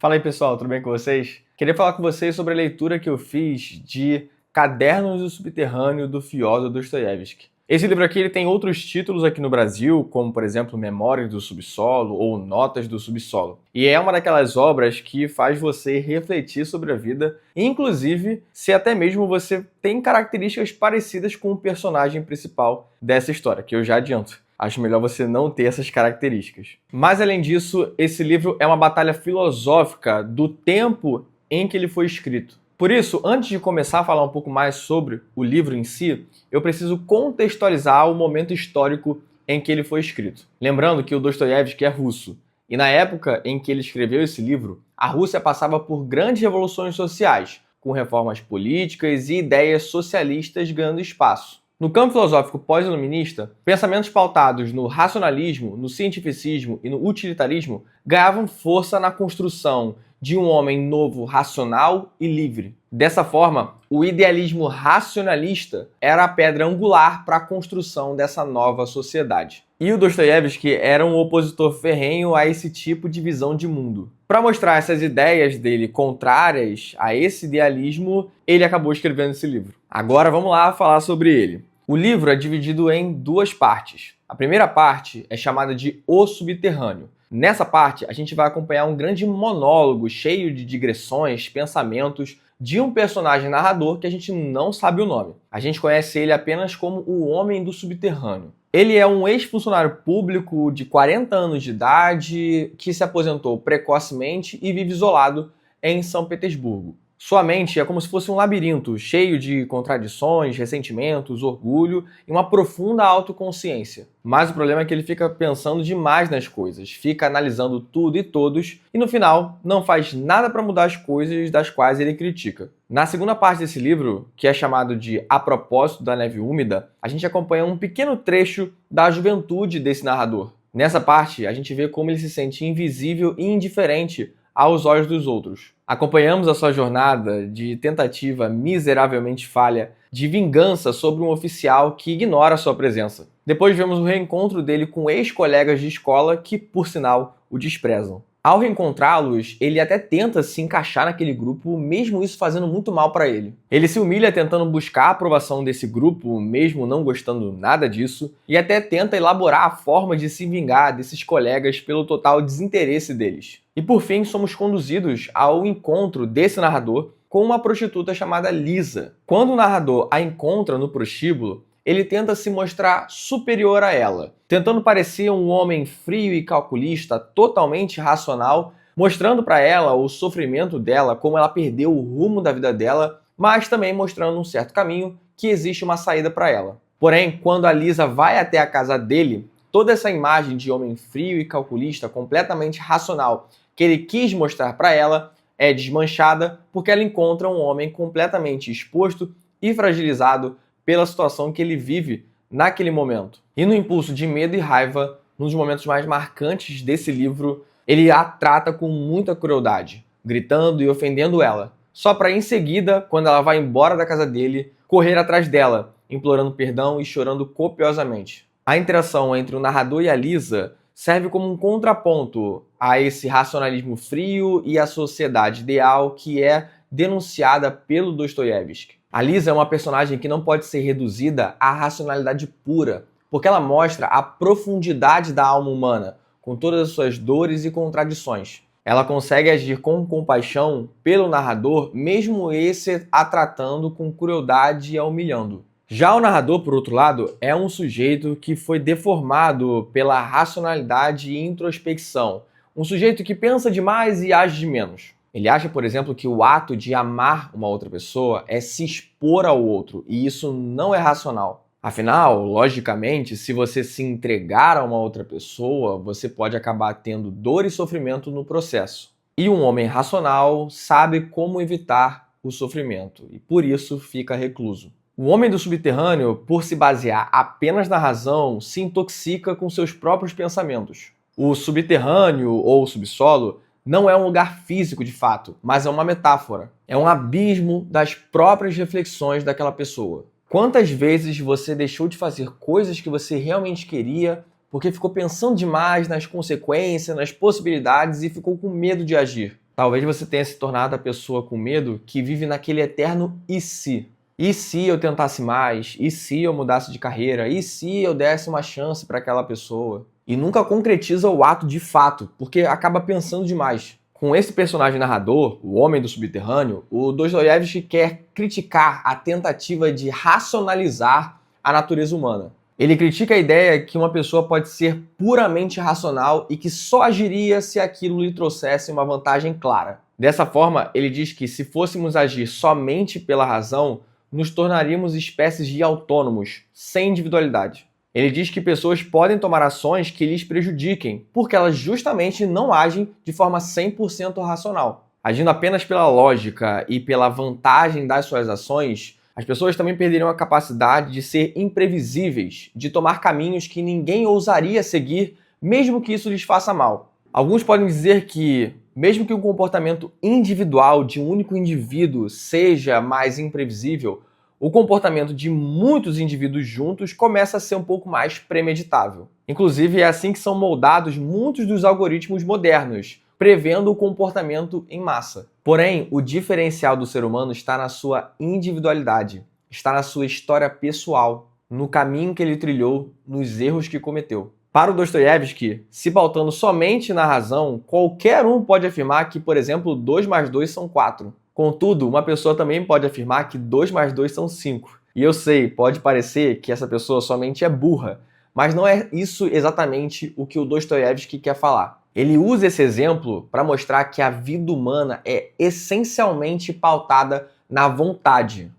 Fala aí pessoal, tudo bem com vocês? Queria falar com vocês sobre a leitura que eu fiz de Cadernos do Subterrâneo do Fyodor Dostoiévski. Esse livro aqui ele tem outros títulos aqui no Brasil, como por exemplo Memórias do Subsolo ou Notas do Subsolo. E é uma daquelas obras que faz você refletir sobre a vida, inclusive se até mesmo você tem características parecidas com o personagem principal dessa história, que eu já adianto. Acho melhor você não ter essas características. Mas, além disso, esse livro é uma batalha filosófica do tempo em que ele foi escrito. Por isso, antes de começar a falar um pouco mais sobre o livro em si, eu preciso contextualizar o momento histórico em que ele foi escrito. Lembrando que o Dostoiévski é russo, e na época em que ele escreveu esse livro, a Rússia passava por grandes revoluções sociais, com reformas políticas e ideias socialistas ganhando espaço. No campo filosófico pós-iluminista, pensamentos pautados no racionalismo, no cientificismo e no utilitarismo ganhavam força na construção de um homem novo, racional e livre. Dessa forma, o idealismo racionalista era a pedra angular para a construção dessa nova sociedade. E o Dostoiévski era um opositor ferrenho a esse tipo de visão de mundo. Para mostrar essas ideias dele contrárias a esse idealismo, ele acabou escrevendo esse livro. Agora vamos lá falar sobre ele. O livro é dividido em duas partes. A primeira parte é chamada de O Subterrâneo. Nessa parte, a gente vai acompanhar um grande monólogo cheio de digressões, pensamentos de um personagem narrador que a gente não sabe o nome. A gente conhece ele apenas como o Homem do Subterrâneo. Ele é um ex-funcionário público de 40 anos de idade que se aposentou precocemente e vive isolado em São Petersburgo. Sua mente é como se fosse um labirinto, cheio de contradições, ressentimentos, orgulho e uma profunda autoconsciência. Mas o problema é que ele fica pensando demais nas coisas, fica analisando tudo e todos e no final não faz nada para mudar as coisas das quais ele critica. Na segunda parte desse livro, que é chamado de A Propósito da Neve Úmida, a gente acompanha um pequeno trecho da juventude desse narrador. Nessa parte, a gente vê como ele se sente invisível e indiferente aos olhos dos outros. Acompanhamos a sua jornada de tentativa miseravelmente falha de vingança sobre um oficial que ignora sua presença. Depois vemos o reencontro dele com ex-colegas de escola que, por sinal, o desprezam. Ao reencontrá-los, ele até tenta se encaixar naquele grupo, mesmo isso fazendo muito mal para ele. Ele se humilha tentando buscar a aprovação desse grupo, mesmo não gostando nada disso, e até tenta elaborar a forma de se vingar desses colegas pelo total desinteresse deles. E por fim, somos conduzidos ao encontro desse narrador com uma prostituta chamada Lisa. Quando o narrador a encontra no prostíbulo, ele tenta se mostrar superior a ela, tentando parecer um homem frio e calculista, totalmente racional, mostrando para ela o sofrimento dela, como ela perdeu o rumo da vida dela, mas também mostrando um certo caminho que existe uma saída para ela. Porém, quando a Lisa vai até a casa dele, toda essa imagem de homem frio e calculista, completamente racional, que ele quis mostrar para ela, é desmanchada porque ela encontra um homem completamente exposto e fragilizado pela situação que ele vive naquele momento. E no impulso de medo e raiva, num dos momentos mais marcantes desse livro, ele a trata com muita crueldade, gritando e ofendendo ela, só para em seguida, quando ela vai embora da casa dele, correr atrás dela, implorando perdão e chorando copiosamente. A interação entre o narrador e a Lisa serve como um contraponto a esse racionalismo frio e a sociedade ideal que é denunciada pelo Dostoiévski. A Lisa é uma personagem que não pode ser reduzida à racionalidade pura, porque ela mostra a profundidade da alma humana, com todas as suas dores e contradições. Ela consegue agir com compaixão pelo narrador, mesmo esse a tratando com crueldade e a humilhando. Já o narrador, por outro lado, é um sujeito que foi deformado pela racionalidade e introspecção. Um sujeito que pensa demais e age de menos. Ele acha, por exemplo, que o ato de amar uma outra pessoa é se expor ao outro, e isso não é racional. Afinal, logicamente, se você se entregar a uma outra pessoa, você pode acabar tendo dor e sofrimento no processo. E um homem racional sabe como evitar o sofrimento, e por isso fica recluso. O homem do subterrâneo, por se basear apenas na razão, se intoxica com seus próprios pensamentos. O subterrâneo ou subsolo não é um lugar físico de fato, mas é uma metáfora. É um abismo das próprias reflexões daquela pessoa. Quantas vezes você deixou de fazer coisas que você realmente queria porque ficou pensando demais nas consequências, nas possibilidades e ficou com medo de agir? Talvez você tenha se tornado a pessoa com medo que vive naquele eterno e se? E se eu tentasse mais? E se eu mudasse de carreira? E se eu desse uma chance para aquela pessoa? E nunca concretiza o ato de fato, porque acaba pensando demais. Com esse personagem narrador, o Homem do Subterrâneo, o Dostoiévski quer criticar a tentativa de racionalizar a natureza humana. Ele critica a ideia que uma pessoa pode ser puramente racional e que só agiria se aquilo lhe trouxesse uma vantagem clara. Dessa forma, ele diz que se fôssemos agir somente pela razão, nos tornaríamos espécies de autônomos, sem individualidade. Ele diz que pessoas podem tomar ações que lhes prejudiquem, porque elas justamente não agem de forma 100% racional. Agindo apenas pela lógica e pela vantagem das suas ações, as pessoas também perderiam a capacidade de ser imprevisíveis, de tomar caminhos que ninguém ousaria seguir, mesmo que isso lhes faça mal. Alguns podem dizer que, mesmo que o comportamento individual de um único indivíduo seja mais imprevisível, o comportamento de muitos indivíduos juntos começa a ser um pouco mais premeditável. Inclusive, é assim que são moldados muitos dos algoritmos modernos, prevendo o comportamento em massa. Porém, o diferencial do ser humano está na sua individualidade, está na sua história pessoal, no caminho que ele trilhou, nos erros que cometeu. Para o Dostoiévski, se pautando somente na razão, qualquer um pode afirmar que, por exemplo, 2 mais 2 são 4. Contudo, uma pessoa também pode afirmar que 2 mais 2 são 5. E eu sei, pode parecer que essa pessoa somente é burra, mas não é isso exatamente o que o Dostoiévski quer falar. Ele usa esse exemplo para mostrar que a vida humana é essencialmente pautada na vontade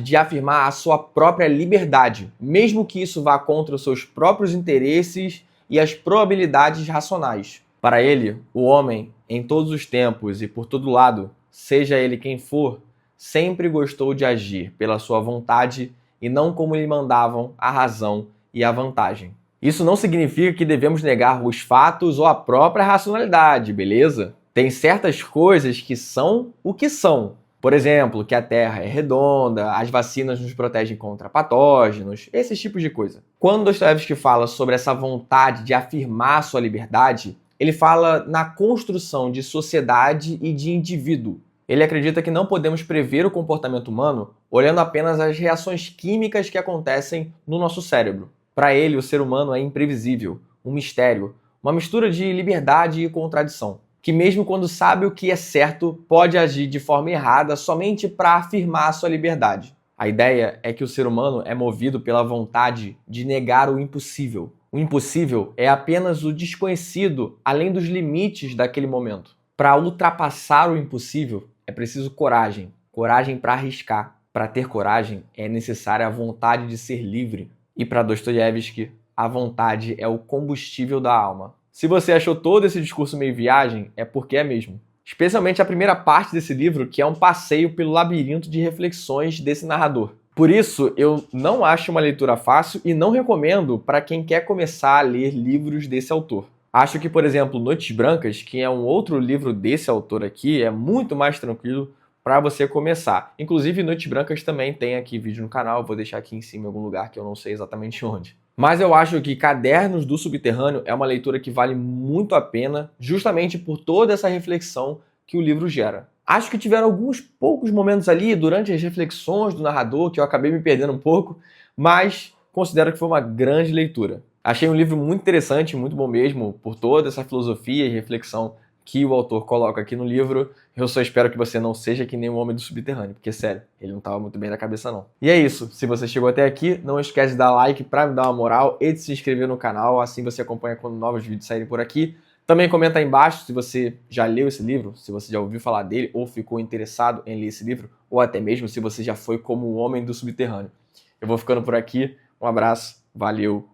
de afirmar a sua própria liberdade, mesmo que isso vá contra os seus próprios interesses e as probabilidades racionais. Para ele, o homem, em todos os tempos e por todo lado, seja ele quem for, sempre gostou de agir pela sua vontade e não como lhe mandavam a razão e a vantagem. Isso não significa que devemos negar os fatos ou a própria racionalidade, beleza? Tem certas coisas que são o que são. Por exemplo, que a Terra é redonda, as vacinas nos protegem contra patógenos, esses tipos de coisa. Quando Dostoiévski fala sobre essa vontade de afirmar sua liberdade, ele fala na construção de sociedade e de indivíduo. Ele acredita que não podemos prever o comportamento humano olhando apenas as reações químicas que acontecem no nosso cérebro. Para ele, o ser humano é imprevisível, um mistério, uma mistura de liberdade e contradição, que mesmo quando sabe o que é certo, pode agir de forma errada somente para afirmar sua liberdade. A ideia é que o ser humano é movido pela vontade de negar o impossível. O impossível é apenas o desconhecido, além dos limites daquele momento. Para ultrapassar o impossível, é preciso coragem. Coragem para arriscar. Para ter coragem, é necessária a vontade de ser livre. E para Dostoiévski, a vontade é o combustível da alma. Se você achou todo esse discurso meio viagem, é porque é mesmo. Especialmente a primeira parte desse livro, que é um passeio pelo labirinto de reflexões desse narrador. Por isso, eu não acho uma leitura fácil e não recomendo para quem quer começar a ler livros desse autor. Acho que, por exemplo, Noites Brancas, que é um outro livro desse autor aqui, é muito mais tranquilo para você começar. Inclusive, Noites Brancas também tem aqui vídeo no canal, eu vou deixar aqui em cima em algum lugar que eu não sei exatamente onde. Mas eu acho que Cadernos do Subterrâneo é uma leitura que vale muito a pena, justamente por toda essa reflexão que o livro gera. Acho que tiveram alguns poucos momentos ali durante as reflexões do narrador que eu acabei me perdendo um pouco, mas considero que foi uma grande leitura. Achei um livro muito interessante, muito bom mesmo, por toda essa filosofia e reflexão que o autor coloca aqui no livro. Eu só espero que você não seja que nem o Homem do Subterrâneo, porque, sério, ele não estava muito bem da cabeça, não. E é isso. Se você chegou até aqui, não esquece de dar like para me dar uma moral e de se inscrever no canal, assim você acompanha quando novos vídeos saírem por aqui. Também comenta aí embaixo se você já leu esse livro, se você já ouviu falar dele ou ficou interessado em ler esse livro, ou até mesmo se você já foi como o Homem do Subterrâneo. Eu vou ficando por aqui. Um abraço, valeu!